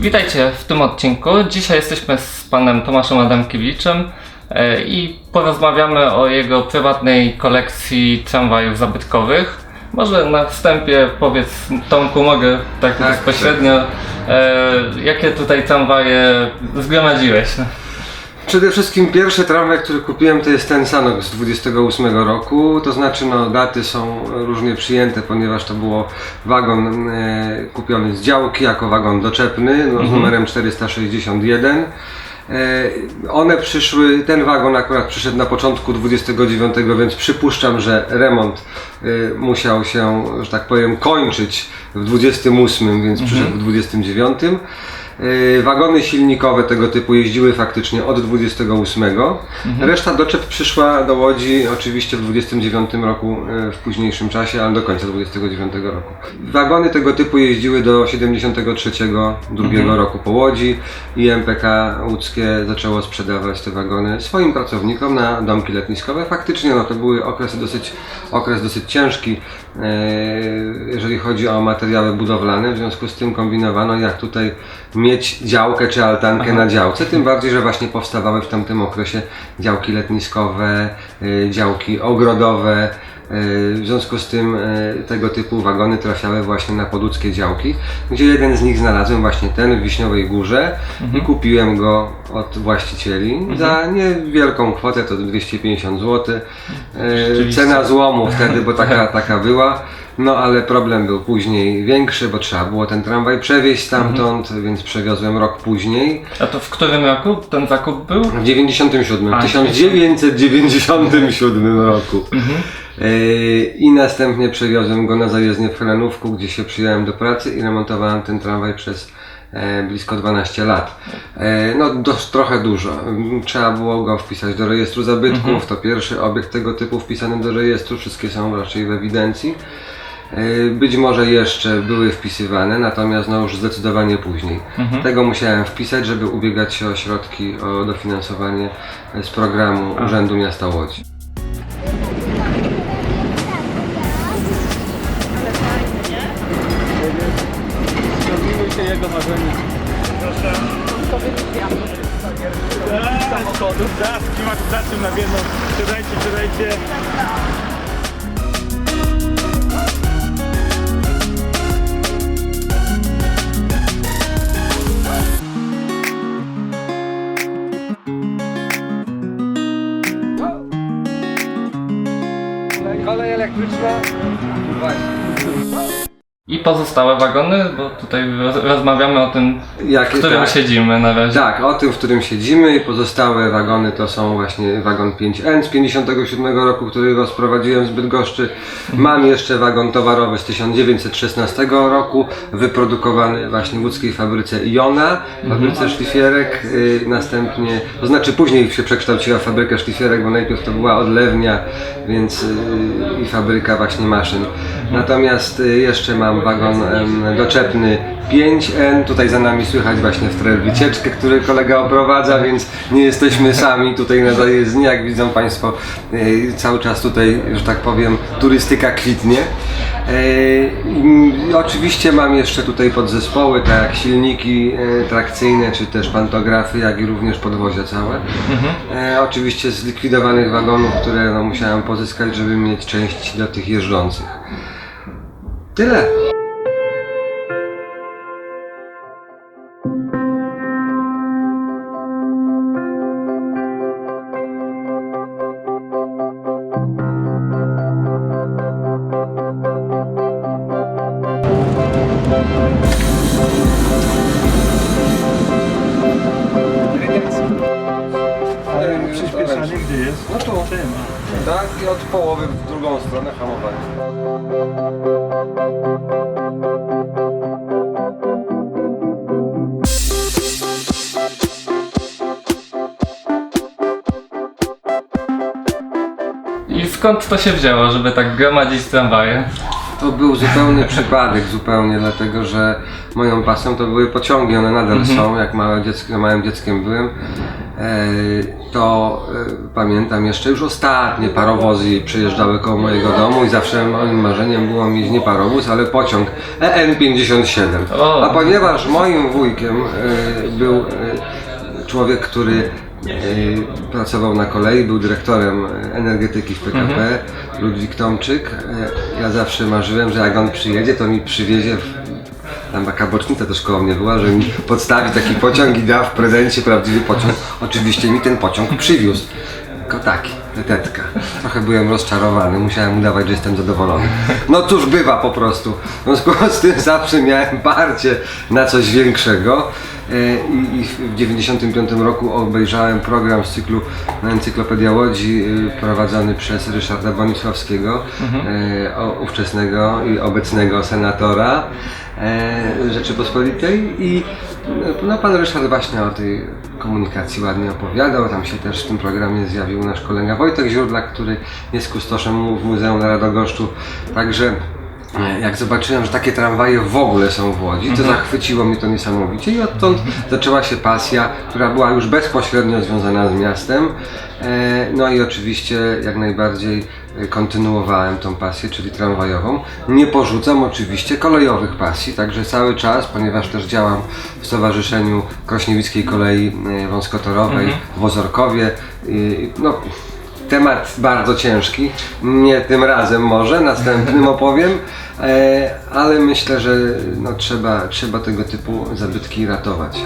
Witajcie w tym odcinku. Dzisiaj jesteśmy z panem Tomaszem Adamkiewiczem i porozmawiamy o jego prywatnej kolekcji tramwajów zabytkowych. Może na wstępie powiedz, Tomku, mogę tak bezpośrednio, jakie tutaj tramwaje zgromadziłeś? Przede wszystkim pierwszy tramwaj, który kupiłem, to jest ten Sanox z 28 roku, to znaczy daty są różnie przyjęte, ponieważ to było wagon kupiony z działki jako wagon doczepny z numerem 461. One przyszły, ten wagon akurat przyszedł na początku 29, więc przypuszczam, że remont musiał się, że tak powiem, kończyć w 28, więc przyszedł w 29. Wagony silnikowe tego typu jeździły faktycznie od 28. Reszta doczep przyszła do Łodzi oczywiście w 29 roku, w późniejszym czasie, ale do końca 29 roku. Wagony tego typu jeździły do 73 drugiego roku po Łodzi i MPK łódzkie zaczęło sprzedawać te wagony swoim pracownikom na domki letniskowe. Faktycznie to były okres dosyć ciężki, jeżeli chodzi o materiały budowlane, w związku z tym kombinowano, jak tutaj mieć działkę czy altankę na działce, tym bardziej, że właśnie powstawały w tamtym okresie działki letniskowe, działki ogrodowe. W związku z tym tego typu wagony trafiały właśnie na podłódzkie działki, gdzie jeden z nich znalazłem właśnie ten w Wiśniowej Górze i kupiłem go od właścicieli za niewielką kwotę, to 250 zł. Cena złomu wtedy, bo taka była. No ale problem był później większy, bo trzeba było ten tramwaj przewieźć stamtąd, więc przewiozłem rok później. A to w którym roku ten zakup był? W 1997 roku. I następnie przewiozłem go na zajezdnię w Helenówku, gdzie się przyjąłem do pracy i remontowałem ten tramwaj przez blisko 12 lat. Trochę dużo. Trzeba było go wpisać do rejestru zabytków, to pierwszy obiekt tego typu wpisany do rejestru, wszystkie są raczej w ewidencji. Być może jeszcze były wpisywane, natomiast już zdecydowanie później. Tego musiałem wpisać, żeby ubiegać się o środki, o dofinansowanie z programu Urzędu Miasta Łodzi. Spełniły się jego marzenia. Proszę. Samochodów. Zaraz klimatyzacją na jedną. Siadajcie. Kolej elektryczna. Właśnie. I pozostałe wagony, bo tutaj rozmawiamy o tym, w którym siedzimy na razie. Tak, o tym, w którym siedzimy, i pozostałe wagony to są właśnie wagon 5N z 57 roku, który rozprowadziłem z Bydgoszczy. Mam jeszcze wagon towarowy z 1916 roku, wyprodukowany właśnie w łódzkiej fabryce Iona, fabryce szlifierek. Następnie, to znaczy później się przekształciła w fabrykę szlifierek, bo najpierw to była odlewnia, więc i fabryka właśnie maszyn. Natomiast jeszcze mam wagon doczepny 5N, tutaj za nami słychać właśnie w tle wycieczkę, który kolega oprowadza, więc nie jesteśmy sami tutaj na zajezdni, jak widzą Państwo, cały czas tutaj, że tak powiem, turystyka kwitnie. Oczywiście mam jeszcze tutaj podzespoły, tak jak silniki trakcyjne, czy też pantografy, jak i również podwozia całe. Oczywiście z likwidowanych wagonów, które musiałem pozyskać, żeby mieć części do tych jeżdżących. Tyle. Przyspieszanie gdzie jest? No tu. Tak, i od połowy w drugą stronę hamowania. I skąd to się wzięło, żeby tak gromadzić tramwaje? To był zupełny przypadek, dlatego że moją pasją to były pociągi, one nadal są, jak małym dzieckiem byłem. to pamiętam jeszcze już ostatnie parowozy przejeżdżały koło mojego domu i zawsze moim marzeniem było mieć nie parowóz, ale pociąg EN57. A ponieważ moim wujkiem był człowiek, który pracował na kolei, był dyrektorem energetyki w PKP, Ludwik Tomczyk. Ja zawsze marzyłem, że jak on przyjedzie, to mi przywiezie, tam taka bocznica też koło mnie była, że mi podstawi taki pociąg i da w prezencie prawdziwy pociąg. Oczywiście mi ten pociąg przywiózł. Tylko taki, tetetka. Trochę byłem rozczarowany, musiałem udawać, że jestem zadowolony. No cóż, bywa po prostu. W związku z tym zawsze miałem parcie na coś większego. I w 1995 roku obejrzałem program z cyklu Encyklopedia Łodzi prowadzony przez Ryszarda Bonisławskiego, ówczesnego i obecnego senatora Rzeczypospolitej i no, pan Ryszard właśnie o tej komunikacji ładnie opowiadał. Tam się też w tym programie zjawił nasz kolega Wojtek Źródla, który jest kustoszem w Muzeum na Radogoszczu. Także jak zobaczyłem, że takie tramwaje w ogóle są w Łodzi, to zachwyciło mnie to niesamowicie i odtąd zaczęła się pasja, która była już bezpośrednio związana z miastem. No i oczywiście jak najbardziej kontynuowałem tą pasję, czyli tramwajową. Nie porzucam oczywiście kolejowych pasji, także cały czas, ponieważ też działam w Stowarzyszeniu Krośniewickiej Kolei Wąskotorowej w Ozorkowie. No, temat bardzo ciężki, nie tym razem może, następnym opowiem, ale myślę, że no, trzeba tego typu zabytki ratować.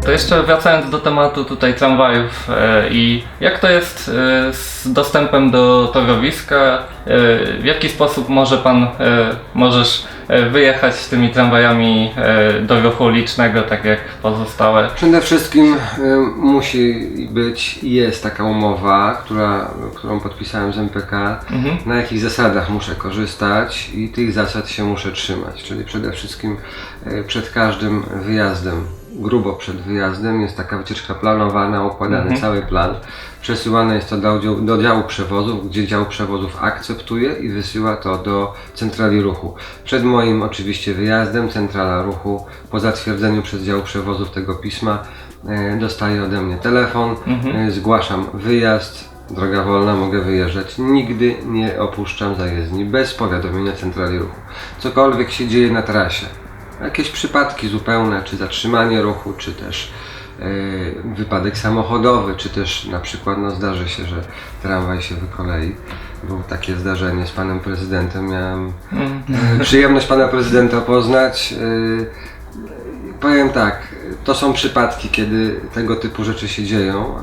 To jeszcze wracając do tematu tutaj tramwajów i jak to jest z dostępem do torowiska, w jaki sposób możesz wyjechać tymi tramwajami do ruchu ulicznego, tak jak pozostałe? Przede wszystkim musi być i jest taka umowa, którą podpisałem z MPK, na jakich zasadach muszę korzystać i tych zasad się muszę trzymać, czyli przede wszystkim przed każdym wyjazdem, grubo przed wyjazdem jest taka wycieczka planowana, układany cały plan. Przesyłane jest to do działu przewozów, gdzie dział przewozów akceptuje i wysyła to do centrali ruchu. Przed moim oczywiście wyjazdem centrala ruchu po zatwierdzeniu przez dział przewozów tego pisma dostaje ode mnie telefon, zgłaszam wyjazd, droga wolna, mogę wyjeżdżać. Nigdy nie opuszczam zajezdni bez powiadomienia centrali ruchu. Cokolwiek się dzieje na trasie, jakieś przypadki zupełne, czy zatrzymanie ruchu, czy też wypadek samochodowy, czy też na przykład no, zdarzy się, że tramwaj się wykolei. Było takie zdarzenie z panem prezydentem, miałem przyjemność pana prezydenta poznać. Powiem tak, to są przypadki, kiedy tego typu rzeczy się dzieją.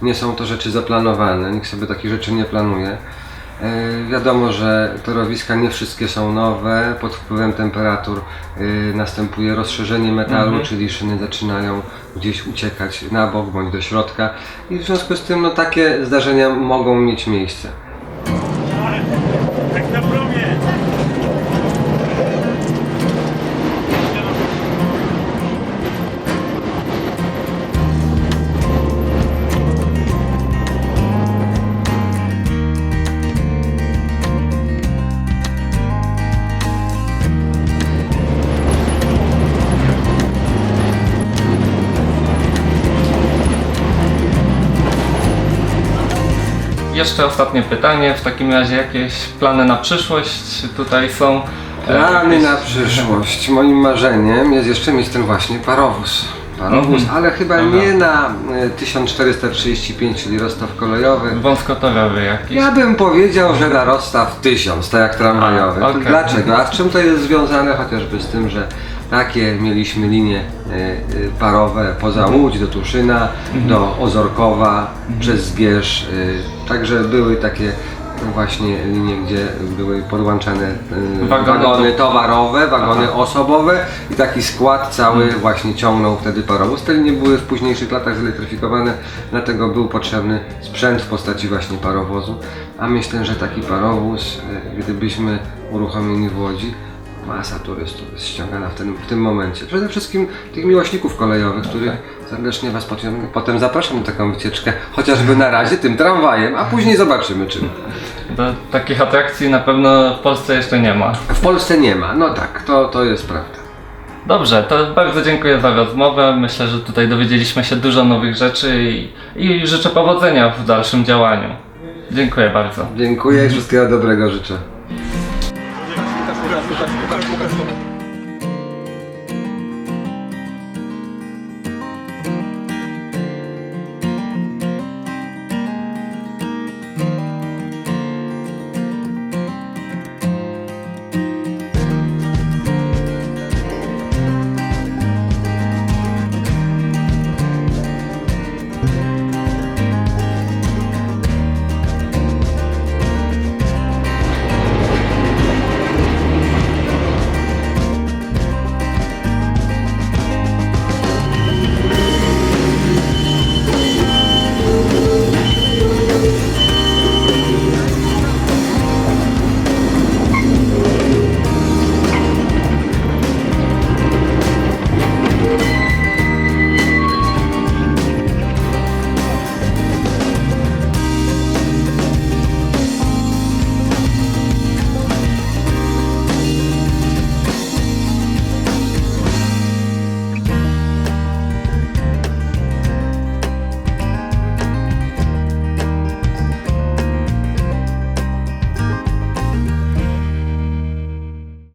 Nie są to rzeczy zaplanowane, nikt sobie takich rzeczy nie planuje. Wiadomo, że torowiska nie wszystkie są nowe, pod wpływem temperatur następuje rozszerzenie metalu, czyli szyny zaczynają gdzieś uciekać na bok bądź do środka i w związku z tym no, takie zdarzenia mogą mieć miejsce. Tak na promie! Jeszcze ostatnie pytanie, w takim razie jakieś plany na przyszłość tutaj są? Plany na przyszłość. Moim marzeniem jest jeszcze mieć ten właśnie parowóz, ale chyba nie na 1435, czyli rozstaw kolejowy. Wąskotorowy jakiś? Ja bym powiedział, że na rozstaw 1000, tak jak tramwajowy. A, okej. Dlaczego? A z czym to jest związane? Chociażby z tym, że takie mieliśmy linie parowe poza Łódź, do Tuszyna, do Ozorkowa, przez Zbierz. Także były takie właśnie linie, gdzie były podłączane Wagony wagony towarowe, wagony osobowe i taki skład cały właśnie ciągnął wtedy parowóz. Te linie były w późniejszych latach zelektryfikowane, dlatego był potrzebny sprzęt w postaci właśnie parowozu, a myślę, że taki parowóz, gdybyśmy uruchomili w Łodzi, masa turystów jest ściągana w tym momencie. Przede wszystkim tych miłośników kolejowych, których serdecznie Was potem zapraszam na taką wycieczkę, chociażby na razie tym tramwajem, a później zobaczymy czym. Takich atrakcji na pewno w Polsce jeszcze nie ma. W Polsce nie ma, no tak, to jest prawda. Dobrze, to bardzo dziękuję za rozmowę. Myślę, że tutaj dowiedzieliśmy się dużo nowych rzeczy i życzę powodzenia w dalszym działaniu. Dziękuję bardzo. Dziękuję i wszystkiego dobrego życzę. Pokaż.